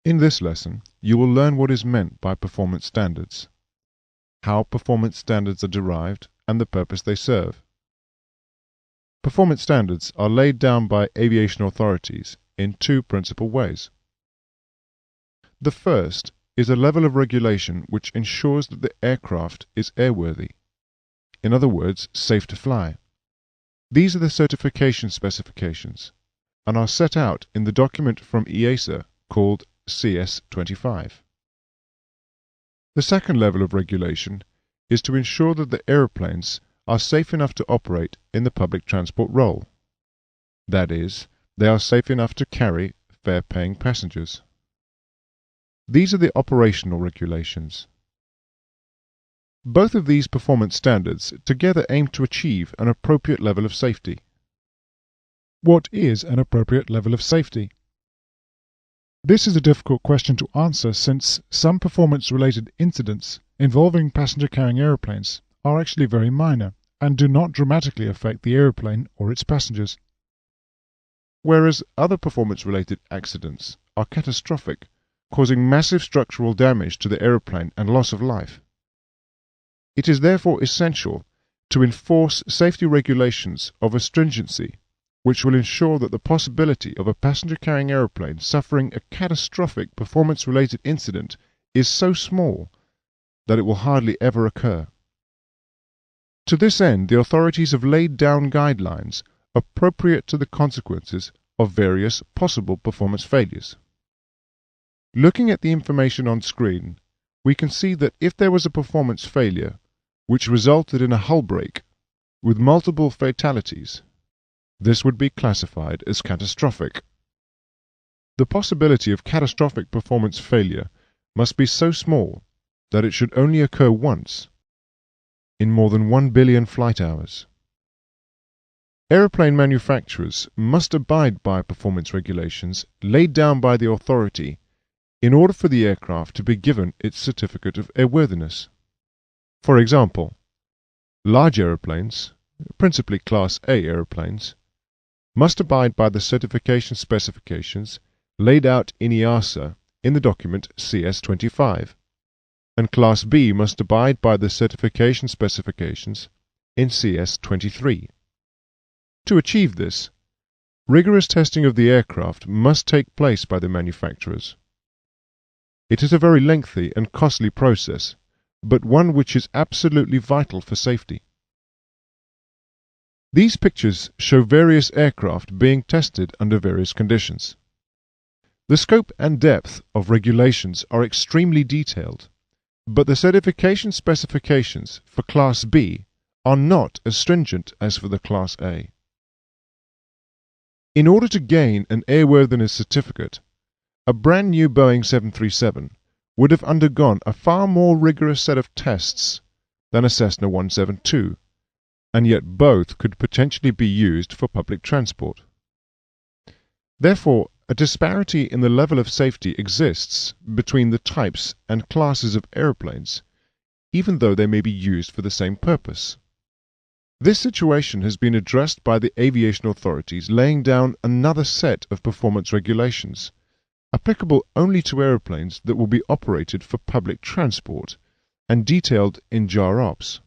In this lesson, you will learn what is meant by performance standards, how performance standards are derived, and the purpose they serve. Performance standards are laid down by aviation authorities in two principal ways. The first is a level of regulation which ensures that the aircraft is airworthy, in other words, safe to fly. These are the certification specifications and are set out in the document from EASA called CS25. The second level of regulation is to ensure that the aeroplanes are safe enough to operate in the public transport role. That is, they are safe enough to carry fare-paying passengers. These are the operational regulations. Both of these performance standards together aim to achieve an appropriate level of safety. What is an appropriate level of safety? This is a difficult question to answer since some performance-related incidents involving passenger-carrying aeroplanes are actually very minor and do not dramatically affect the aeroplane or its passengers. Whereas other performance-related accidents are catastrophic, causing massive structural damage to the aeroplane and loss of life. It is therefore essential to enforce safety regulations of a stringency which will ensure that the possibility of a passenger-carrying aeroplane suffering a catastrophic performance-related incident is so small that it will hardly ever occur. To this end, the authorities have laid down guidelines appropriate to the consequences of various possible performance failures. Looking at the information on screen, we can see that if there was a performance failure which resulted in a hull break with multiple fatalities, this would be classified as catastrophic. The possibility of catastrophic performance failure must be so small that it should only occur once in more than 1 billion flight hours. Aeroplane manufacturers must abide by performance regulations laid down by the authority in order for the aircraft to be given its certificate of airworthiness. For example, large aeroplanes, principally Class A aeroplanes, must abide by the certification specifications laid out in EASA in the document CS25, and Class B must abide by the certification specifications in CS23. To achieve this, rigorous testing of the aircraft must take place by the manufacturers. It is a very lengthy and costly process, but one which is absolutely vital for safety. These pictures show various aircraft being tested under various conditions. The scope and depth of regulations are extremely detailed, but the certification specifications for Class B are not as stringent as for the Class A. In order to gain an airworthiness certificate, a brand new Boeing 737 would have undergone a far more rigorous set of tests than a Cessna 172, and yet both could potentially be used for public transport. Therefore, a disparity in the level of safety exists between the types and classes of aeroplanes, even though they may be used for the same purpose. This situation has been addressed by the aviation authorities laying down another set of performance regulations, applicable only to aeroplanes that will be operated for public transport and detailed in JAR Ops.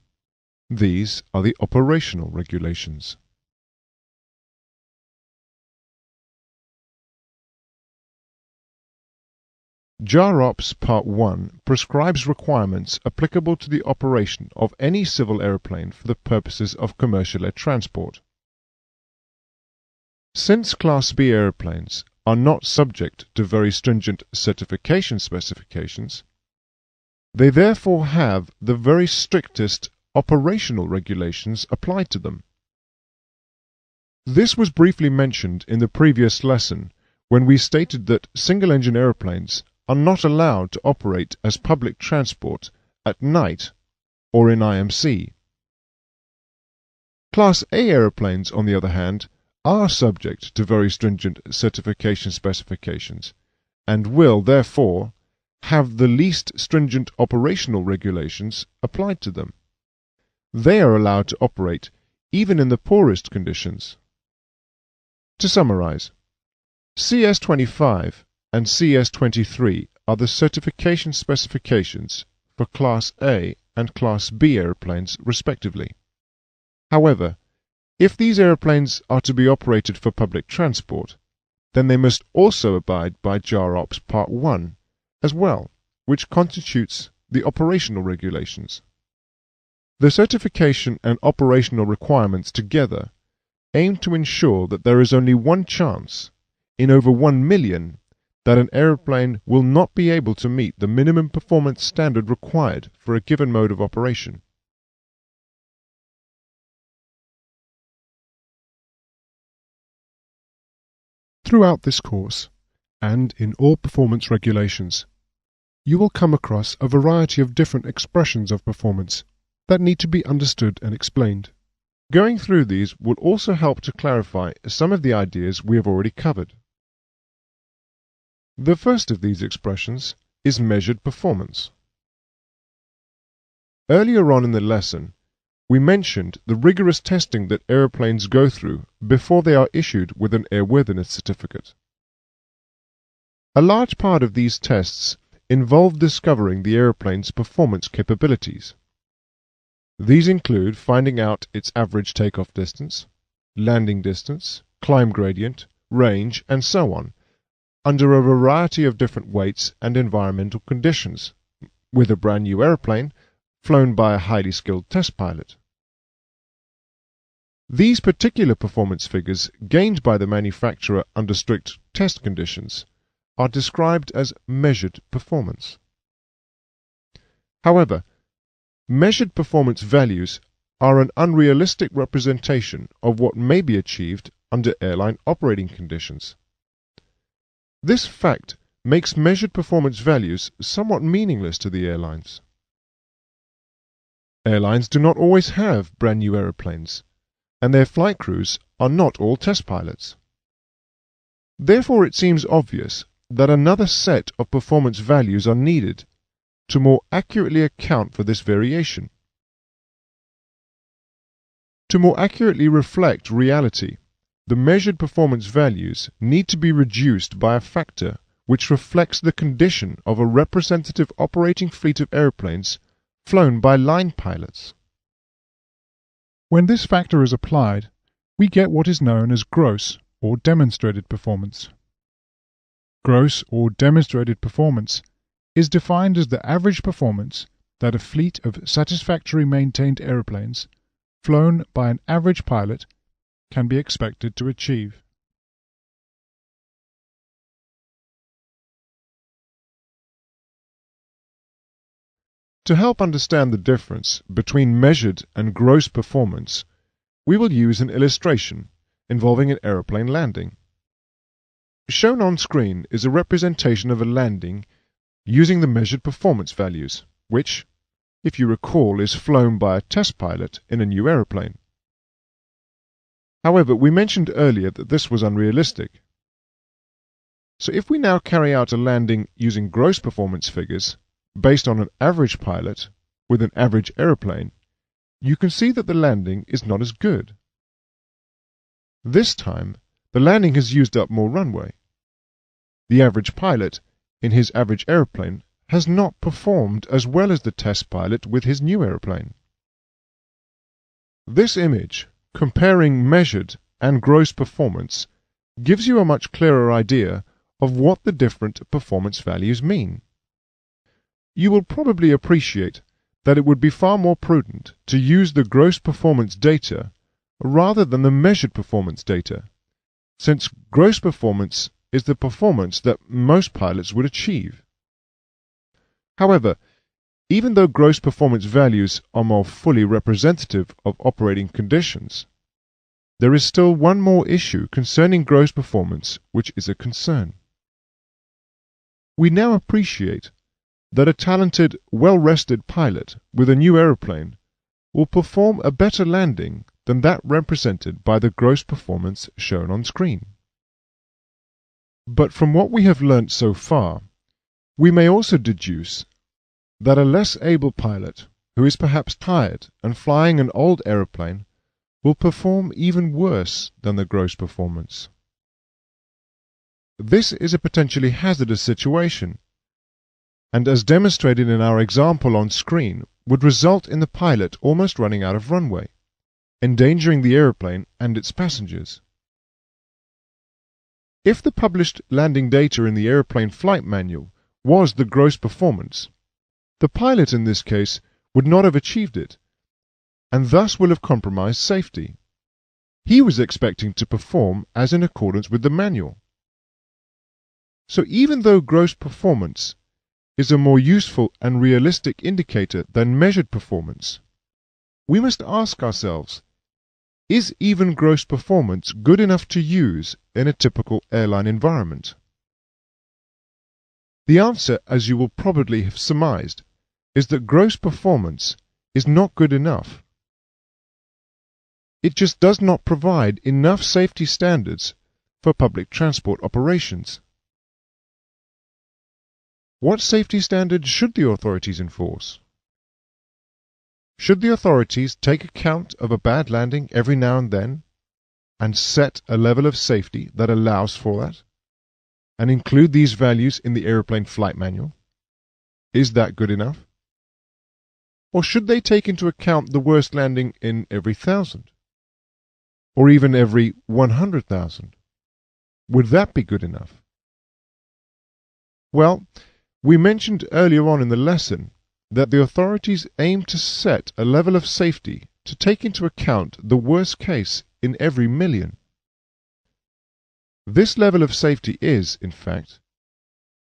These are the operational regulations. JAR Ops Part 1 prescribes requirements applicable to the operation of any civil aeroplane for the purposes of commercial air transport. Since Class B aeroplanes are not subject to very stringent certification specifications, they therefore have the very strictest operational regulations applied to them. This was briefly mentioned in the previous lesson when we stated that single-engine aeroplanes are not allowed to operate as public transport at night or in IMC. Class A aeroplanes, on the other hand, are subject to very stringent certification specifications and will, therefore, have the least stringent operational regulations applied to them. They are allowed to operate even in the poorest conditions. To summarize, CS25 and CS23 are the certification specifications for Class A and Class B aeroplanes respectively. However, if these aeroplanes are to be operated for public transport, then they must also abide by JAR Ops Part 1 as well, which constitutes the operational regulations. The certification and operational requirements together aim to ensure that there is only one chance in over 1 million that an aeroplane will not be able to meet the minimum performance standard required for a given mode of operation. Throughout this course, and in all performance regulations, you will come across a variety of different expressions of performance that need to be understood and explained. Going through these will also help to clarify some of the ideas we have already covered. The first of these expressions is measured performance. Earlier on in the lesson, we mentioned the rigorous testing that aeroplanes go through before they are issued with an airworthiness certificate. A large part of these tests involve discovering the aeroplane's performance capabilities. These include finding out its average takeoff distance, landing distance, climb gradient, range, and so on, under a variety of different weights and environmental conditions, with a brand new aeroplane flown by a highly skilled test pilot. These particular performance figures gained by the manufacturer under strict test conditions are described as measured performance. However, measured performance values are an unrealistic representation of what may be achieved under airline operating conditions. This fact makes measured performance values somewhat meaningless to the airlines. Airlines do not always have brand new aeroplanes, and their flight crews are not all test pilots. Therefore, it seems obvious that another set of performance values are needed to more accurately account for this variation. To more accurately reflect reality, the measured performance values need to be reduced by a factor which reflects the condition of a representative operating fleet of airplanes flown by line pilots. When this factor is applied, we get what is known as gross or demonstrated performance. Gross or demonstrated performance is defined as the average performance that a fleet of satisfactorily maintained airplanes flown by an average pilot can be expected to achieve. To help understand the difference between measured and gross performance, we will use an illustration involving an aeroplane landing. Shown on screen is a representation of a landing using the measured performance values, which, if you recall, is flown by a test pilot in a new aeroplane. However, we mentioned earlier that this was unrealistic. So if we now carry out a landing using gross performance figures, based on an average pilot with an average aeroplane, you can see that the landing is not as good. This time, the landing has used up more runway. The average pilot, in his average aeroplane, has not performed as well as the test pilot with his new aeroplane. This image, comparing measured and gross performance, gives you a much clearer idea of what the different performance values mean. You will probably appreciate that it would be far more prudent to use the gross performance data rather than the measured performance data, since gross performance is the performance that most pilots would achieve. However, even though gross performance values are more fully representative of operating conditions, there is still one more issue concerning gross performance which is a concern. We now appreciate that a talented, well-rested pilot with a new aeroplane will perform a better landing than that represented by the gross performance shown on screen. But from what we have learnt so far, we may also deduce that a less able pilot, who is perhaps tired and flying an old aeroplane, will perform even worse than the gross performance. this is a potentially hazardous situation, and as demonstrated in our example on screen, would result in the pilot almost running out of runway, endangering the aeroplane and its passengers. If the published landing data in the aeroplane flight manual was the gross performance, the pilot in this case would not have achieved it, and thus will have compromised safety. He was expecting to perform as in accordance with the manual. So even though gross performance is a more useful and realistic indicator than measured performance, we must ask ourselves, is even gross performance good enough to use in a typical airline environment? The answer, as you will probably have surmised, is that gross performance is not good enough. It just does not provide enough safety standards for public transport operations. What safety standards should the authorities enforce? Should the authorities take account of a bad landing every now and then and set a level of safety that allows for that, and include these values in the aeroplane flight manual? Is that good enough? Or should they take into account the worst landing in every 1,000? Or even every 100,000? Would that be good enough? Well, we mentioned earlier on in the lesson that the authorities aim to set a level of safety to take into account the worst case in every million. This level of safety is, in fact,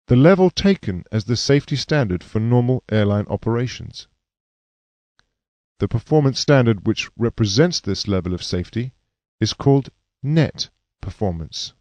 the level taken as the safety standard for normal airline operations. The performance standard which represents this level of safety is called net performance.